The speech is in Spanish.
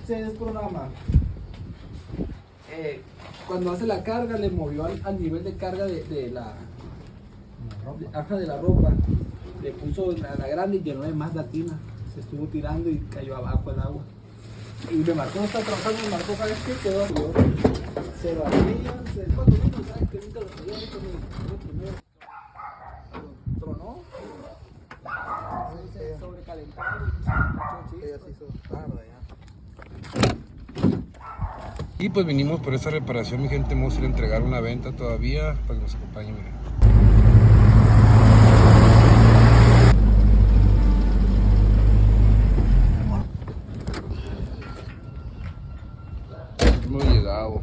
se desprograma. Cuando hace la carga le movió al nivel de carga de la ropa, le puso la grande y llenó de más latina, se estuvo tirando y cayó abajo el agua y me marcó, no está trabajando, me marcó, ¿sabes qué? Quedó se barría, cuando vino, ¿sabes? Que nunca lo sabía, primero tronó, se sobrecalentaron y se hizo tarde ya. Y pues vinimos por esta reparación, mi gente. Vamos a ir a entregar una venta todavía para que nos acompañen. Miren. Hemos llegado.